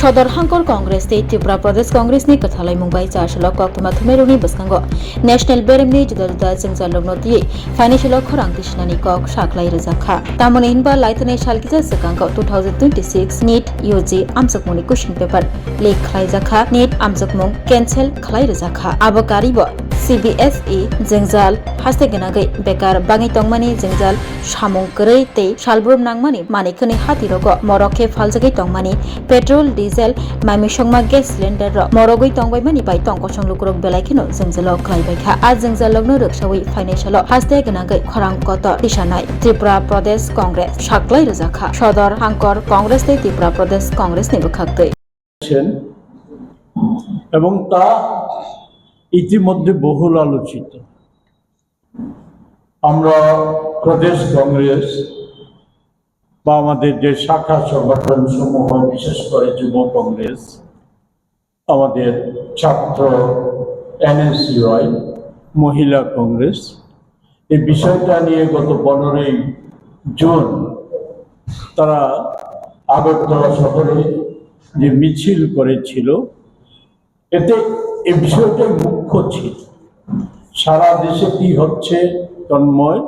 Sodor Hangkor Congress State Tripura Pradesh Congress ni kathalai Mumbai charshalo koktuma thumeruni baskango National Beremni juda-juda jengjalok nodi financial khorang tisnani kok saklai rejakha tamon inba laitane salkija sekango 2026 NEET UG amjakmuni question paper leak khlai jakha NEET amjakmung cancel khlai rejakha abokaribo CBSE jengjal haste genagai bekar bangi tongmani jengjal samung korei tei salbrum nangmani manikoni hatirogo moroke faljagai tongmani petrol diesel mamisongma gas cylinder ro morogoi tongbai mani bai tongkosong lukrok belaikino jengjalo khlaibai kha a jengjallokno roksawi financial haste genagai khorang koto tisanai Tripura Pradesh Congress saklai rejakha Sodor Hangkor Congress tei Tripura Pradesh Congress ni bukhaktoi এবং তা ইতিমধ্যে বহুল আলোচিত। আমরা প্রদেশ কংগ্রেস বা আমাদের যে শাখা সংগঠন সমূহ বিশেষ করে যুব কংগ্রেস, আমাদের ছাত্র NSUI, মহিলা কংগ্রেস এই বিষয়টা নিয়ে গত 15ই জুন তারা আগরতলা শহরে যে মিছিল করেছিল, এতে এই বিষয়টাই মুখ্য ছিল। সারা দেশে কি হচ্ছে তন্ময়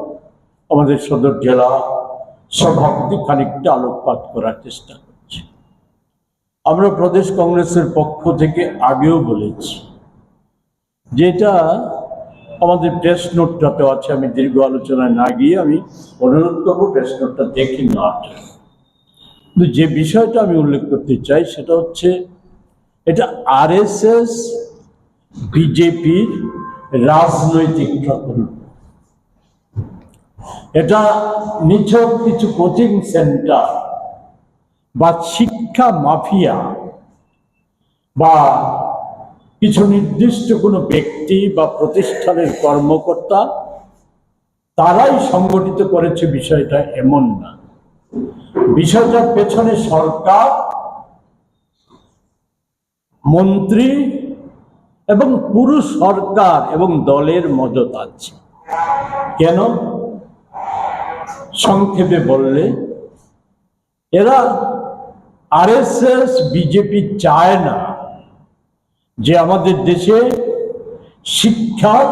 আমাদের সদর জেলা সভাপতি খানিকটা আলোকপাত করার চেষ্টা করছে। আমরা প্রদেশ কংগ্রেসের পক্ষ থেকে আগেও বলেছি, যেটা আমাদের প্রেস নোটটাতে আছে, আমি দীর্ঘ আলোচনায় না গিয়ে আমি অনুরোধ করবো প্রেস নোটটা দেখি না। কিন্তু যে বিষয়টা আমি উল্লেখ করতে চাই সেটা হচ্ছে এটা RSS বিজেপির রাজনৈতিক প্রকল্প। এটা নিছক কিছু কোচিং সেন্টার বা শিক্ষা মাফিয়া বা কিছু নির্দিষ্ট কোনো ব্যক্তি বা প্রতিষ্ঠানের কর্মকর্তা তারাই সংগঠিত করেছে বিষয়টা এমন না। বিষয়টার পেছনে সরকার, মন্ত্রী এবং পুরো সরকার এবং দলের মদত আছে। কেন? সংক্ষেপে বললে, এরা RSS বিজেপি চায় না যে আমাদের দেশে শিক্ষার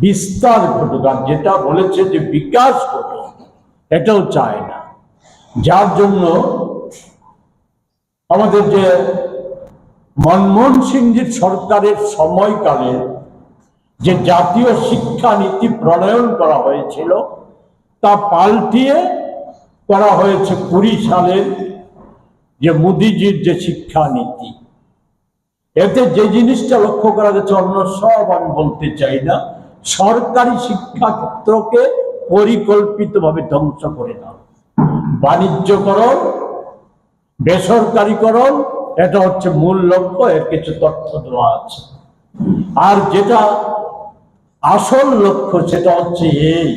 বিস্তার ঘটুক, আর যেটা বলেছে যে বিকাশ ঘটুক, এটাও চায় না। যার জন্য আমাদের যে মনমোহন সিংজির সরকারের সময়কালে যে জাতীয় শিক্ষা নীতি প্রণয়ন করা হয়েছিল তা পাল্টিয়ে করা হয়েছে 20 সালের যে মোদিজির যে শিক্ষা নীতি। এতে যে জিনিসটা লক্ষ্য করা গেছে, অন্য সব আমি বলতে চাই না, সরকারি শিক্ষা ক্ষেত্রকে পরিকল্পিতভাবে ধ্বংস করে দাও। বাণিজ্যকরণ, বেসরকারীকরণ, এটা হচ্ছে মূল লক্ষ্য। এর কিছু তথ্য দেওয়া আছে। আর যেটা আসল লক্ষ্য সেটা হচ্ছে এই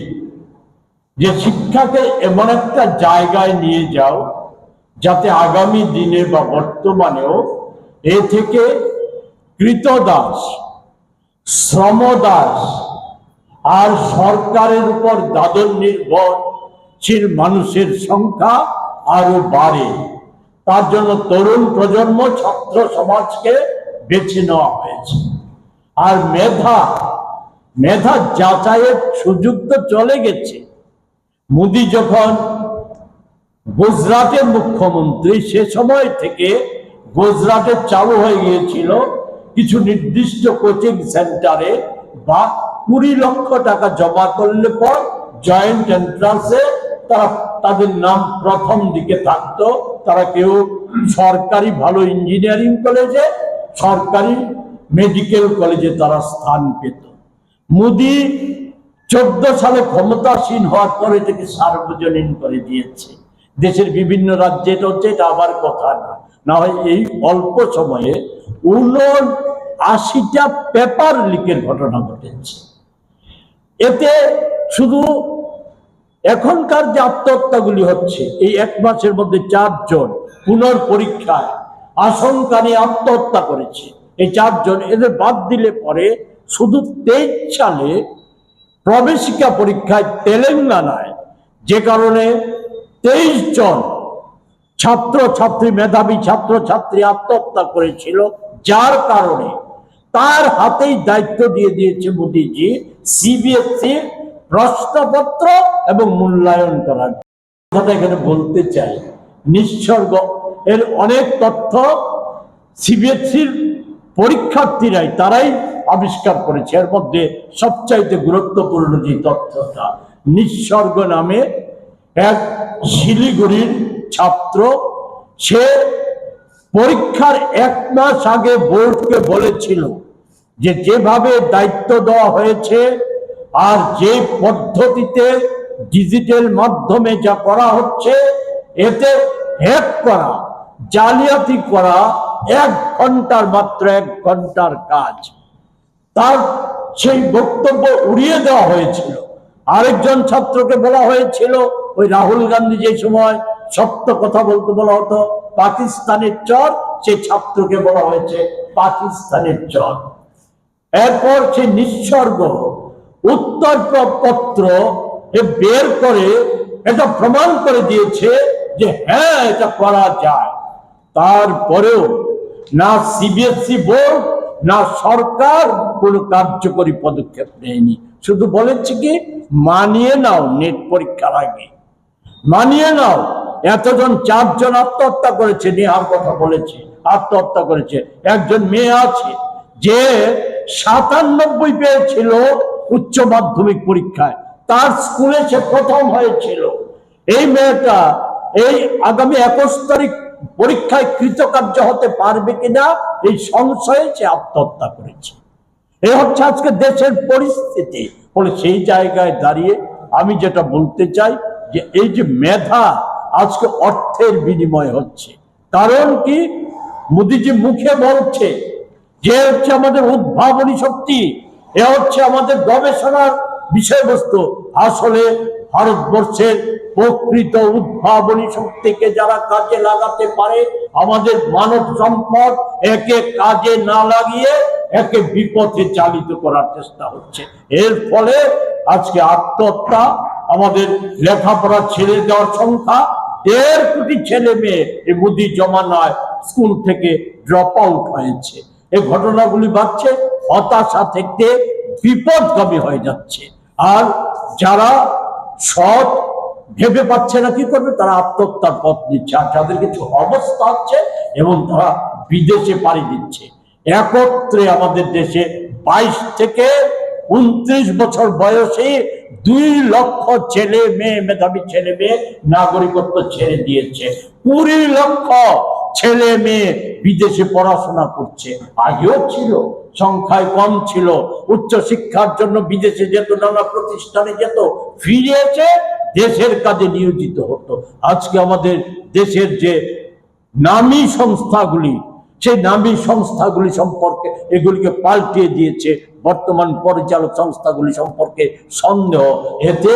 যে শিক্ষাকে এমন একটা জায়গায় নিয়ে যাও যাতে আগামী দিনে বা বর্তমানেও এ থেকে কৃতদাস, শ্রমদাস আর সরকারের উপর দাদন নির্ভরশীল মানুষের সংখ্যা আরো বাড়ে। তার জন্য তরুণ প্রজন্ম, ছাত্র সমাজকে বেছে নেওয়া হয়েছে। আর মেধা যাচাইয়ের সুযোগ তো চলে গেছে। মোদি যখন গুজরাটের মুখ্যমন্ত্রী, সে সময় থেকে গুজরাটে চালু হয়ে গিয়েছিল কিছু নির্দিষ্ট কোচিং সেন্টারে বা 20 লক্ষ টাকা জমা করলে পর জয়েন্ট এন্ট্রান্সে তারা তাদের নাম প্রথম দিকে থাকতো। তারা কেউ সরকারি ভালো ইঞ্জিনিয়ারিং কলেজে, সরকারি মেডিকেল কলেজে তারা স্থান পেত। মোদি 14 সালে ক্ষমতাসীন হওয়ার পরে থেকে সার্বজনীন করে দিয়েছে। দেশের বিভিন্ন রাজ্যে এটা হচ্ছে, এটা আবার কথা না। না হয় এই অল্প সময়ে 79টা পেপার লিকের ঘটনা ঘটেছে। এতে শুধু এখনকার যে আত্মহত্যাগুলি হচ্ছে, এই 1 মাসের মধ্যে 4 জন পুনর্পরীক্ষায় আশঙ্কা নিয়ে আত্মহত্যা করেছে। এই 4 জন, এদের বাদ দিলে পরে শুধু 23 সালে প্রবেশিকা পরীক্ষায় তেলেঙ্গানায় যে কারণে 23 জন ছাত্রছাত্রী, মেধাবী ছাত্রছাত্রী আত্মহত্যা করেছিল, যার কারণে তার হাতেই দায়িত্ব দিয়ে দিয়েছে মোদীজি সিবিএসই প্রশ্নপত্র এবং মূল্যায়ন করার কথা এখানে বলতে চাই। নিঃসর্গ এর অনেক তথ্য সিবিএসইর পরীক্ষার্থীরাই তারাই আবিষ্কার করেছে। এর মধ্যে সবচাইতে গুরুত্বপূর্ণ যে তথ্যটা, নিঃসর্গ নামে এক শিলিগুড়ির ছাত্র, সে পরীক্ষার 1 মাস আগে বোর্ডকে বলেছিল যে যেভাবে দায়িত্ব দেওয়া হয়েছে আর যে পদ্ধতিতে ডিজিটাল মাধ্যমে যা করা হচ্ছে, এতে হ্যাক করা, জালিয়াতি করা 1 ঘন্টার, মাত্র 1 ঘন্টার কাজ। তার সেই বক্তব্য উড়িয়ে দেওয়া হয়েছিল। আরেকজন ছাত্রকে বলা হয়েছিল, ওই রাহুল গান্ধী যে সময় সত্য কথা বলতে বলা হতো পাকিস্তানের চর, সেই ছাত্রকে বলা হয়েছে পাকিস্তানের চর। এরপর সে নিঃসর্গ উত্তরপত্র বের করে এটা প্রমাণ করে দিয়েছে যে হ্যাঁ, এটা করা যায়। তারপরেও না সিবিএসই বোর্ড না সরকার কোনো কার্যকরী পদক্ষেপ নেয়নি। শুধু বলেছে কি, মানিয়ে নাও, নেট পরীক্ষার আগে মানিয়ে নাও। এতজন 4 জন আত্মহত্যা করেছে, নেহার কথা বলেছে, আত্মহত্যা করেছে। একজন মেয়ে আছে যে 97 পেয়েছিল উচ্চ মাধ্যমিক পরীক্ষায়, তার স্কুলে সে প্রথম হয়েছিল। এই মেয়েটা এই আগামী 21 তারিখ পরীক্ষায় কৃতকার্য হতে পারবে কিনা এই সংশয়ে সে আত্মহত্যা করেছে। এই হচ্ছে আজকে দেশের পরিস্থিতি। বলে সেই জায়গায় দাঁড়িয়ে আমি যেটা বলতে চাই যে এই যে মেধা আজকে অর্থের বিনিময় হচ্ছে। কারণ কি, মোদিজি মুখে বলছে যে হচ্ছে আমাদের উদ্ভাবনী শক্তি, এ হচ্ছে আমাদের গবেষণার বিষয়বস্তু। আসলে ভারতবর্ষের প্রকৃত উদ্ভাবনী শক্তিকে যারা কাজে লাগাতে পারে, আমাদের মানব সম্পদ একে কাজে না লাগিয়ে একে বিপথে চালিত করার চেষ্টা হচ্ছে। এর ফলে আজকে আত্মহত্যা, আমাদের লেখাপড়া ছেড়ে দেওয়ার সংখ্যা 1.5 কোটি ছেলে মেয়ে এই মোদী জমানায় স্কুল থেকে ড্রপ আউট হয়েছে। এই ঘটনাগুলি বাড়ছে, হতাশা থেকে বিপদগামী হয়ে যাচ্ছে। আর যারা সৎ ভেবে পাচ্ছে না কি করবে, তারা আত্মহত্যার পথ নিচ্ছে। আর যাদের কিছু অবস্থা হচ্ছে এবং তারা বিদেশে পাড়ি দিচ্ছে। একত্রে আমাদের দেশে 22 থেকে 29 বছর বয়সে 2 লক্ষ ছেলে মেয়ে, মেধাবী ছেলে মেয়ে নাগরিকত্ব ছেড়ে দিয়েছে। 20 লক্ষ ছেলে মেয়ে বিদেশে পড়াশোনা করছে। আগেও ছিল, সংখ্যায় কম ছিল। উচ্চ শিক্ষার জন্য বিদেশে যেত, নানা প্রতিষ্ঠানে যেত, ফিরে এসে দেশের কাজে নিয়োজিত হতো। আজকে আমাদের দেশের যে নামী সংস্থাগুলি, সেই নামী সংস্থাগুলি সম্পর্কে এগুলিকে পাল্টিয়ে দিয়েছে। বর্তমান পরিচালক সংস্থাগুলি সম্পর্কে সন্দেহ। এতে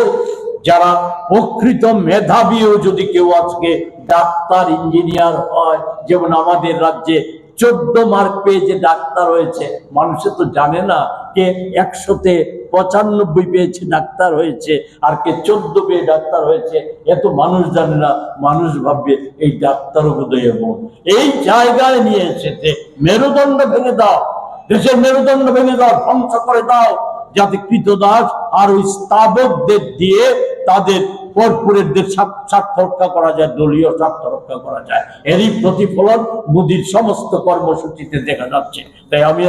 যারা প্রকৃত মেধাবীও যদি কেউ আজকে ডাক্তার, ইঞ্জিনিয়ার হয়, যেমন আমাদের রাজ্যে 14 মার্ক পেয়ে যে ডাক্তার হয়েছে, মানুষে তো জানে না কে 100-তে 95 পেয়েছে ডাক্তার হয়েছে আর কে 14 পেয়ে ডাক্তার হয়েছে। এত মানুষ জানে না। মানুষ ভাববে এই ডাক্তারও বোধহয় এমন। এই জায়গায় নিয়ে এসেছে মেরুদণ্ড ভেঙে দাও, দেশের মেরুদণ্ড ভেঙে দাও, ধ্বংস করে দাও, যাতে কৃতদাস আর ওই স্থাবকদের দিয়ে তাদের কর্পোরেটদের স্বার্থ রক্ষা করা যায়, দলীয় স্বার্থ রক্ষা করা যায়। এরই প্রতিফলন মোদির সমস্ত কর্মসূচিতে দেখা যাচ্ছে। তাই আমি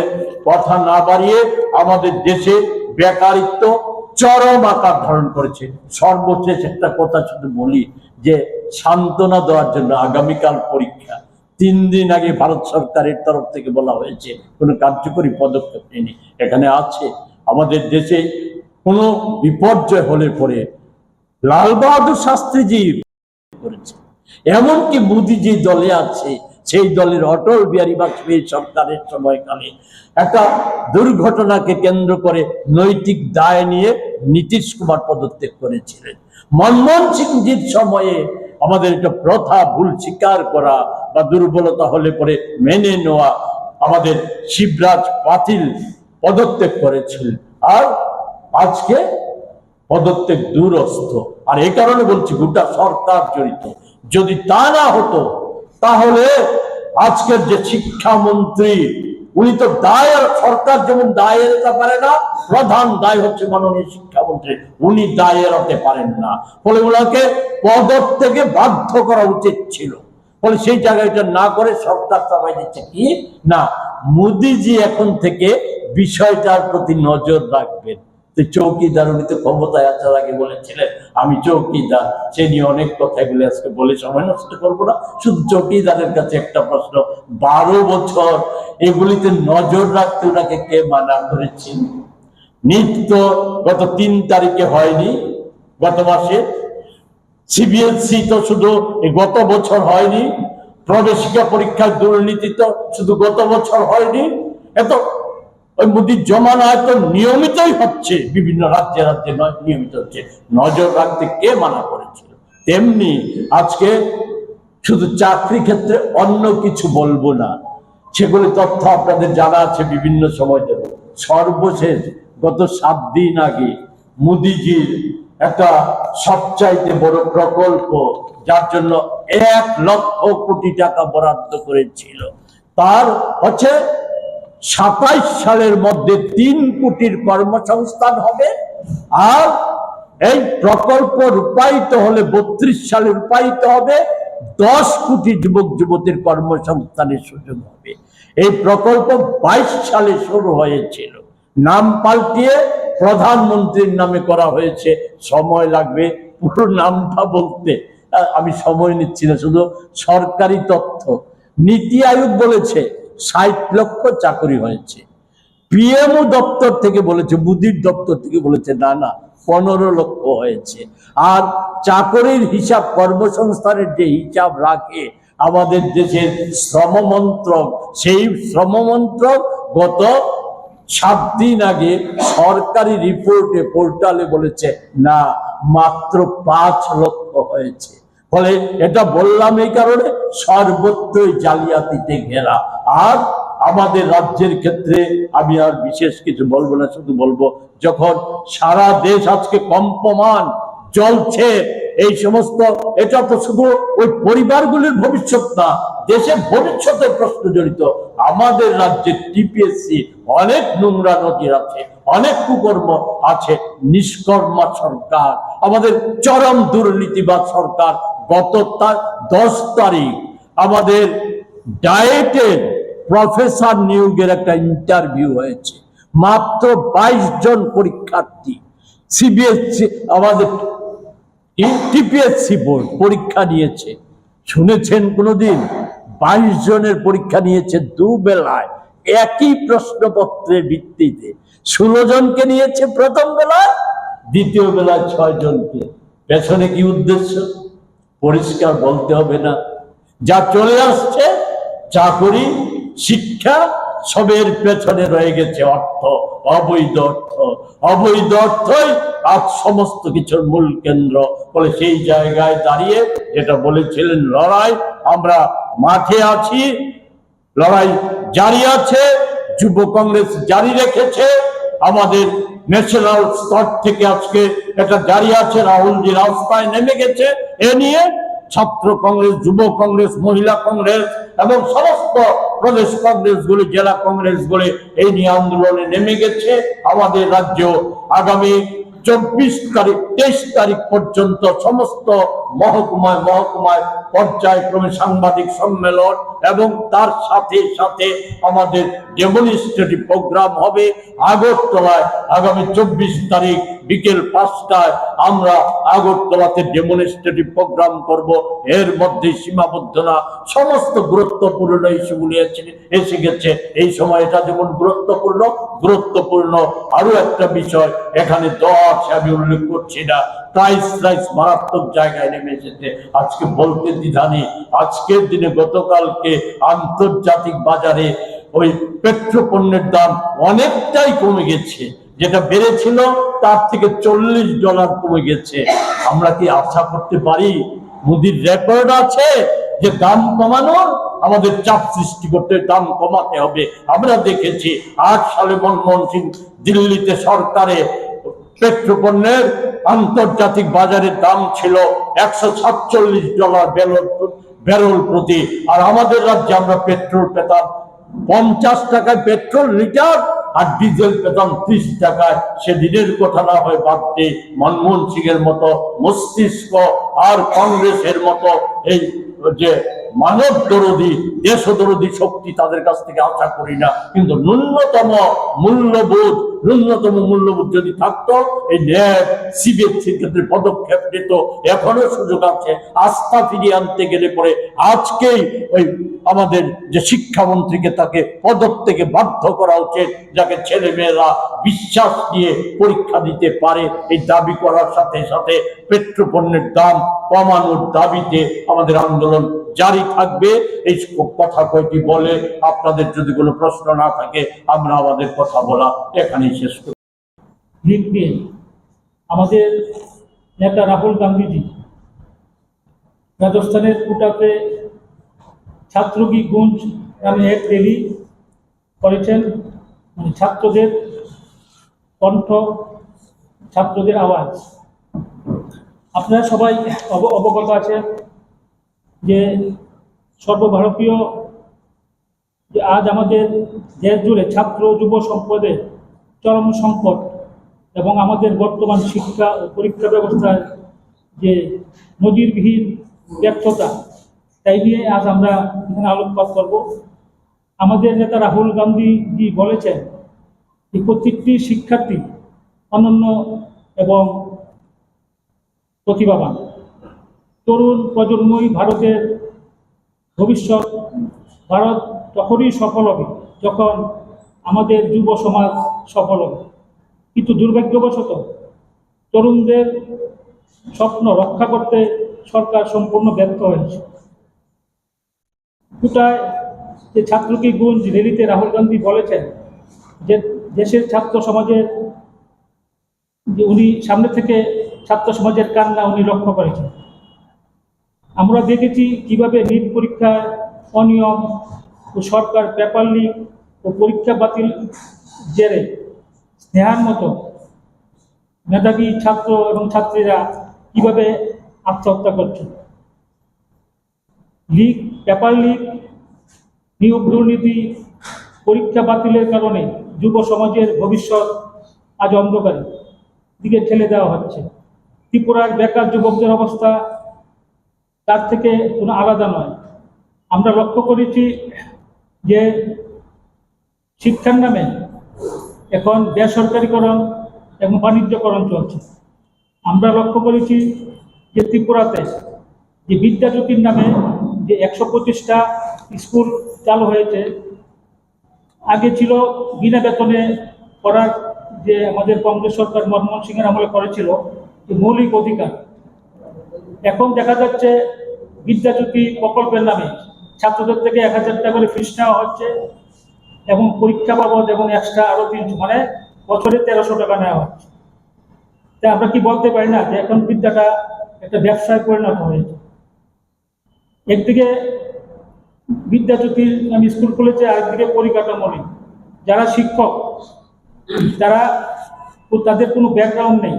কথা না বাড়িয়ে, আমাদের দেশে বেকারিত্ব চরম আকার ধারণ করেছে। সর্বশেষ একটা কথা শুধু বলি যে সান্ত্বনা দেওয়ার জন্য আগামীকাল পরীক্ষা। 3 দিন আগে ভারত সরকারের তরফ থেকে বলা হয়েছে কোনো কার্যকরী পদক্ষেপ নেয়নি। এখানে আছে আমাদের দেশে কোনো বিপর্যয় হলে পরে লাল বাহাদুর শাস্ত্রীজি করেছে। এমনকি মোদী যে দলে আছে, সেই দলের অটল বিহারী বাজপেয়ী সরকারের সময়কালে একটা দুর্ঘটনাকে কেন্দ্র করে নৈতিক দায় নিয়ে নীতিশ কুমার পদত্যাগ করেছিলেন। মনমোহন সিংজির সময়ে আমাদের একটা প্রথা ভুল স্বীকার করা বা দুর্বলতা হলে পরে মেনে নেওয়া, আমাদের শিবরাজ পাতিল পদত্যাগ করেছিলেন। আর আজকে পদত্যাগ দূরস্থ। আর এই কারণে বলছি গোটা সরকার জড়িত। যদি তা না হতো তাহলে আজকের যে শিক্ষামন্ত্রী উনি তো দায়ের, সরকার যেমন দায় এড়াতে পারে না, প্রধান দায় হচ্ছে মাননীয় শিক্ষামন্ত্রী, উনি দায় এড়াতে পারেন না। ফলে ওনাকে পদত্যাগে বাধ্য করা উচিত ছিল। ফলে সেই জায়গাটা না করে সরকার চাপাই দিচ্ছে কি না, মোদিজি এখন থেকে বিষয়টার প্রতি নজর রাখবেন। চৌকিদার, উনি তো ক্ষমতায় আসার আগে বলেছিলেন আমি চৌকিদার, সে নিয়ে অনেক কথা এগুলো আজকে বলে সময় নষ্ট করবো না। শুধু চৌকিদারের কাছে একটা প্রশ্ন, 12 বছর এগুলিতে নজর রাখতে ওনাকে কে মানা করেছেন? নিত্য গত 3 তারিখে হয়নি, গত মাসে সিবিএসই তো শুধু গত বছর হয়নি, প্রবেশিকা পরীক্ষার দুর্নীতি তো শুধু গত বছর হয়নি, এত ওই মোদির জমানায় তো নিয়মিতই হচ্ছে, বিভিন্ন রাজ্যে রাজ্যে নিয়মিত হচ্ছে। নজর রাখতে কে মানা করেছিল? তেমনি আজকে শুধু চাকরি ক্ষেত্রে অন্য কিছু বলবো না, সেগুলি তথ্য আপনাদের জানা আছে, বিভিন্ন সময় দেব। সর্বশেষ গত 7 দিন আগে মোদিজির একটা সবচাইতে বড় প্রকল্প, যার জন্য 1 লক্ষ কোটি টাকা বরাদ্দ করেছিল, তার হচ্ছে 27 সালের মধ্যে 3 কোটির কর্মসংস্থান হবে। আর এই প্রকল্প রূপায়িত হলে 32 সালে রূপায়িত হবে, 10 কোটি যুবক যুবতীর কর্মসংস্থানের সুযোগ হবে। এই প্রকল্প 22 সালে শুরু হয়েছিল, নাম পাল্টিয়ে প্রধানমন্ত্রীর নামে করা হয়েছে। সময় লাগবে পুরো নামটা বলতে, আমি সময় নিচ্ছি না, শুধু সরকারি তথ্য। নীতি আয়োগ বলেছে 60 লক্ষ চাকরি হয়েছে, পিএমও দপ্তর থেকে বলেছে, মোদির দপ্তর থেকে বলেছে না না 15 লক্ষ হয়েছে। আর চাকরির হিসাব, কর্মসংস্থানের যে হিসাব রাখে আমাদের দেশের শ্রম মন্ত্রক, সেই শ্রম মন্ত্রক গত 7 দিন আগে সরকারি রিপোর্টে পোর্টালে বলেছে না, মাত্র 5 লক্ষ হয়েছে। ফলে এটা বললাম এই কারণে, সর্বত্রই জালিয়াতিতে ঘেরা। আর আমাদের রাজ্যের ক্ষেত্রে আমি আর বিশেষ কিছু বলবো না, শুধু বলবো যখন সারা দেশ আজকে কম্পমান জ্বলছে, এই সমস্ত, এটা তো শুধু ওই পরিবারগুলির ভবিষ্যৎ না, দেশের ভবিষ্যতের প্রশ্ন জড়িত। আমাদের রাজ্যে টিপিএসসি অনেক নোংরা নজির আছে, অনেক কুকর্ম আছে, নিষ্কর্মা সরকার, আমাদের চরম দুর্নীতিবাদ সরকার। গত 10 তারিখ আমাদের ডায়েটের প্রফেসর নিয়োগের একটা ইন্টারভিউ হয়েছে, মাত্র 22 জন পরীক্ষার্থী। সিবিএসসি আমাদের টিপিএসসি বোর্ড পরীক্ষা নিয়েছে, শুনেছেন কোনোদিন? 22 জনের পরীক্ষা নিয়েছে, 2 বেলায় একই প্রশ্নপত্রের ভিত্তিতে। 16 জনকে নিয়েছে প্রথম বেলায়, দ্বিতীয় বেলায় 6 জনকে। পেছনে কি উদ্দেশ্য পরিষ্কার বলতে হবে না? যা চলে আসছে, চাকরি, শিক্ষা, সবের পেছনে রয়ে গেছে অর্থ, অবৈধ অর্থ। অবৈধ অর্থই আজ সমস্ত কিছুর মূল কেন্দ্র। বলে সেই জায়গায় দাঁড়িয়ে যেটা বলেছিলেন, লড়াই, আমরা মাঠে আছি, লড়াই জারি আছে, যুব কংগ্রেস জারি রেখেছে, আমাদের ন্যাশনাল স্তর থেকে আজকে এটা জারি আছে, রাহুলজি রাস্তায় নেমে গেছে এ নিয়ে। ছাত্র কংগ্রেস, যুব কংগ্রেস, মহিলা কংগ্রেস এবং সমস্ত প্রদেশ কংগ্রেসগুলি, জেলা কংগ্রেসগুলি এই নিয়ে আন্দোলনে নেমে গেছে। আমাদের রাজ্য আগামী 24 তারিখ 23 তারিখ পর্যন্ত সমস্ত মহকুমায় মহকুমায় পর্যায়ক্রমে সাংবাদিক সম্মেলন এবং তার সাথে সাথে আমাদের ডেমনস্ট্রেটিভ প্রোগ্রাম হবে আগরতলায়। আগামী 24 তারিখ বিকেল 5টায় আমরা আগরতলাতে ডেমনস্ট্রেটিভ প্রোগ্রাম করব। এর মধ্যে সীমাবদ্ধ না, সমস্ত গুরুত্বপূর্ণ ইস্যুগুলি এসে গেছে। এই সময় এটা যেমন গুরুত্বপূর্ণ আরো একটা বিষয় এখানে দেওয়া আছে, আমি উল্লেখ করছি না। প্রাইস মারাত্মক জায়গায় নেমে এসেছে, আজকে বলতে দ্বিধা নেই। আজকের দিনে, গতকালকে আন্তর্জাতিক বাজারে ওই পেট্রোপণ্যের দাম অনেকটাই কমে গেছে, যেটা বেড়েছিল তার থেকে $40 কমে গেছে। আমরা কি আশা করতে পারি? মোদির রেকর্ড আছে যে দাম কমানোর, আমাদের চাপ সৃষ্টি করতে, দাম কমাতে হবে। আমরা দেখেছি 8 সালে মনমোহন সিং দিল্লিতে সরকারে পেট্রোপণ্যের আন্তর্জাতিক বাজারের দাম ছিল $147 ব্যারেল প্রতি, আর আমাদের রাজ্যে আমরা পেট্রোল পেতাম 50 টাকায় পেট্রোল লিটার, আর ডিজেল পেতাম 30 টাকায়। সেদিনের কথা না হয় বাদ দিয়ে মনমোহন সিং এর মতো মস্তিষ্ক আর কংগ্রেসের মতো এই যে মানব দরদী দেশদরদী শক্তি তাদের কাছ থেকে আশা করি না, কিন্তু ন্যূনতম মূল্যবোধ যদি থাকতো এই ন্যায় সিবিএসসির ক্ষেত্রে পদক্ষেপ নিত। এখনো সুযোগ আছে। আস্থা ফিরিয়ে আনতে গেলে পরে আজকেই ওই আমাদের যে শিক্ষামন্ত্রীকে তাকে পদত্যাগে বাধ্য করা উচিত, যাকে ছেলে মেয়েরা বিশ্বাস নিয়ে পরীক্ষা দিতে পারে। এই দাবি করার সাথে সাথে পেট্রোপণ্যের দাম কমানোর দাবিতে আমাদের আন্দোলন জারি থাকবে। এই কথা কয়টি বলে আপনাদের যদি কোনো প্রশ্ন না থাকে আমরা আমাদের কথা বলা এখানেই শেষ করি। আমাদের নেতা রাহুল গান্ধীজি রাজস্থানের কোটাতে ছাত্র কি গুঞ্জ নামে এক র্যালি করেছেন। মানে ছাত্রদের কণ্ঠ, ছাত্রদের আওয়াজ। আপনারা সবাই অবগত আছেন যে সর্বভারতীয় যে আজ আমাদের দেশ জুড়ে ছাত্র যুব সম্পদের চরম সংকট এবং আমাদের বর্তমান শিক্ষা ও পরীক্ষা ব্যবস্থার যে নজিরবিহীন ব্যর্থতা, তাই নিয়ে আজ আমরা এখানে আলোকপাত করব। আমাদের নেতা রাহুল গান্ধীজি বলেছেন যে প্রত্যেকটি শিক্ষার্থী অনন্য এবং প্রতিভাবান। তরুণ প্রজন্মই ভারতের ভবিষ্যৎ। ভারত তখনই সফল হবে যখন আমাদের যুব সমাজ সফল হবে। কিন্তু দুর্ভাগ্যবশত তরুণদের স্বপ্ন রক্ষা করতে সরকার সম্পূর্ণ ব্যর্থ হয়েছে। কোটায় যে ছাত্র কি গুঞ্জ র্যালিতে রাহুল গান্ধী বলেছেন যে দেশের ছাত্র সমাজের যে উনি সামনে থেকে ছাত্র সমাজের কান্না উনি লক্ষ্য করেছেন। আমরা দেখেছি কিভাবে নিট পরীক্ষায় অনিয়ম ও সরকার পেপার লিক ও পরীক্ষা বাতিল জেরে স্নেহার মতো মেধাবী ছাত্র এবং ছাত্রীরা কিভাবে আত্মহত্যা করছে। পেপার লিক, নিয়োগ দুর্নীতি, পরীক্ষা বাতিলের কারণে যুব সমাজের ভবিষ্যৎ আজ অন্ধকারে দিকে ঠেলে দেওয়া হচ্ছে। ত্রিপুরার বেকার যুবকদের অবস্থা তার থেকে কোনো আলাদা নয়। আমরা লক্ষ্য করেছি যে শিক্ষার নামে এখন বেসরকারীকরণ এবং বাণিজ্যকরণ চলছে। আমরা লক্ষ্য করেছি যে ত্রিপুরাতে যে বিদ্যাজ্যোতির নামে যে 125টা স্কুল চালু হয়েছে, আগে ছিল বিনা বেতনে পড়ার, যে আমাদের কংগ্রেস সরকার মনমোহন সিংয়ের আমলে করেছিল মৌলিক অধিকার। এখন দেখা যাচ্ছে বিদ্যাজ্যোতি প্রকল্পের নামে ছাত্রদের থেকে 1000 টাকা করে ফিস নেওয়া হচ্ছে এবং পরীক্ষা বাবদ এবং এক্সট্রা আরো 300, মানে বছরে 1300 টাকা নেওয়া হচ্ছে। তাই আমরা কি বলতে পারি না যে এখন বিদ্যাটা একটা ব্যবসায় পরিণত হয়েছে। একদিকে বিদ্যাজ্যোতির আমি স্কুল খুলেছে, আরেকদিকে পরিকাঠামো নেই। যারা শিক্ষক তাদের কোনো ব্যাকগ্রাউন্ড নেই,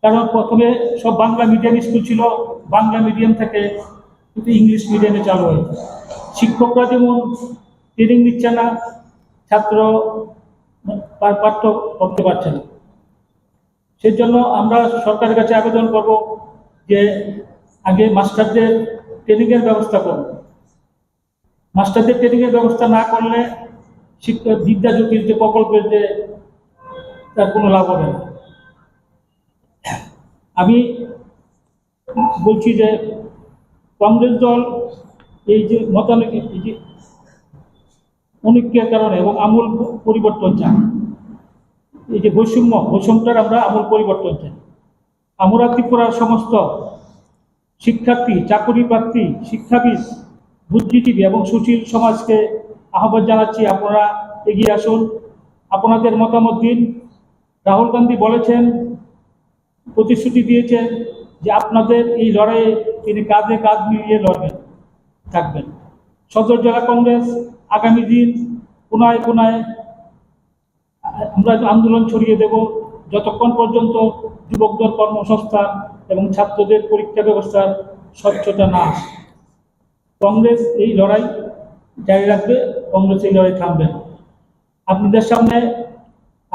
কারণ প্রথমে সব বাংলা মিডিয়াম স্কুল ছিল, বাংলা মিডিয়াম থেকে কিন্তু ইংলিশ মিডিয়ামে চালু হয়েছে। শিক্ষকরা যেমন ট্রেনিং নিচ্ছে না, ছাত্র পাঠ্য করতে পারছে না। সেই জন্য আমরা সরকারের কাছে আবেদন করব যে আগে মাস্টারদের ট্রেনিংয়ের ব্যবস্থা করব। মাস্টারদের ট্রেনিংয়ের ব্যবস্থা না করলে শিক্ষা বিদ্যাজ্যোতির যে প্রকল্পের যে তার কোনো লাভ হবে না। আমি বলছি যে কংগ্রেস দল এই যে মতানৈক্য, এই যে অনৈক্যের কারণে এবং আমূল পরিবর্তন চায়, এই যে বৈষম্যটার আমরা আমূল পরিবর্তন চাই। আমরা ত্রিপুরার সমস্ত শিক্ষার্থী, চাকরি প্রার্থী, শিক্ষাবিদ, বুদ্ধিজীবী এবং সুশীল সমাজকে আহ্বান জানাচ্ছি, আপনারা এগিয়ে আসুন, আপনাদের মতামত দিন। রাহুল গান্ধী বলেছেন, প্রতিশ্রুতি দিয়েছেন যে আপনাদের এই লড়াইয়ে তিনি কাঁধে কাঁধ মিলিয়ে লড়বেন, থাকবেন। সদর জেলা কংগ্রেস আগামী দিন কোনায় কোনায় আমরা আন্দোলন ছড়িয়ে দেব। যতক্ষণ পর্যন্ত যুবকদের কর্মসংস্থান এবং ছাত্রদের পরীক্ষা ব্যবস্থার স্বচ্ছতা না আসে। কংগ্রেস এই লড়াই জারি রাখবে, কংগ্রেস এই লড়াই থামবে না। আপনাদের সামনে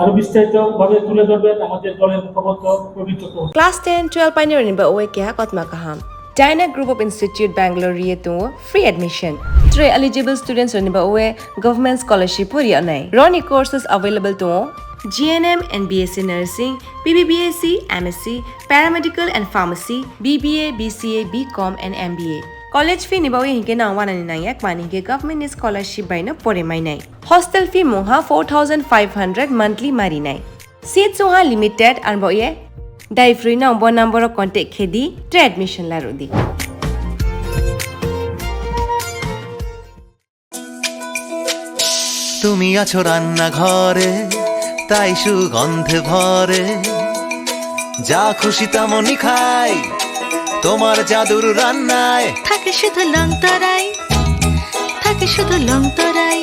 আরো বিস্তারিতভাবে তুলে ধরবেন আমাদের দলের মুখপাত্র Prabir Chakraborty. Class 10-12 pioneering ba oe kya kotma kaham. Dyna Group of Institute Bangalore to free admission. 3 eligible students rani ba oe government scholarship puri anai. Roni courses available to GNM and BSc Nursing, BBBSc, MSc, Paramedical and Pharmacy, BBA, BCA, BCom and MBA. College fee ni ba oe hinke na 199 mani ke government scholarship by na pore mai nai. Hostel fee moha 4500 monthly mari nai. Seats oha limited and ba oe dai free na number of contact khedi tre admission la rodi. তুমি আছো রান্না ঘরে, তাই সুগন্ধে ভরে, যা খুশি তেমনই খাই তোমার জাদুর রান্নায়। থাকে শুধু লং তরাই, থাকে শুধু লং তরাই,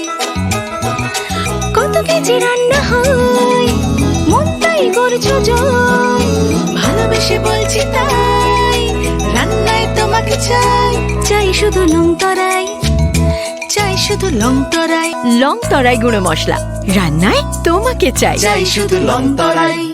কত কেজি রান্না হয় মন তাই করছো জয়, ভালোবেসে বলছি তাই রান্নায় তোমাকে চাই, চাই শুধু লং তরাই, চাই শুধু লং তরাই, লং তরাই গুঁড়ো মশলা রান্নায় তোমাকে চাই, চাই শুধু লং তরাই।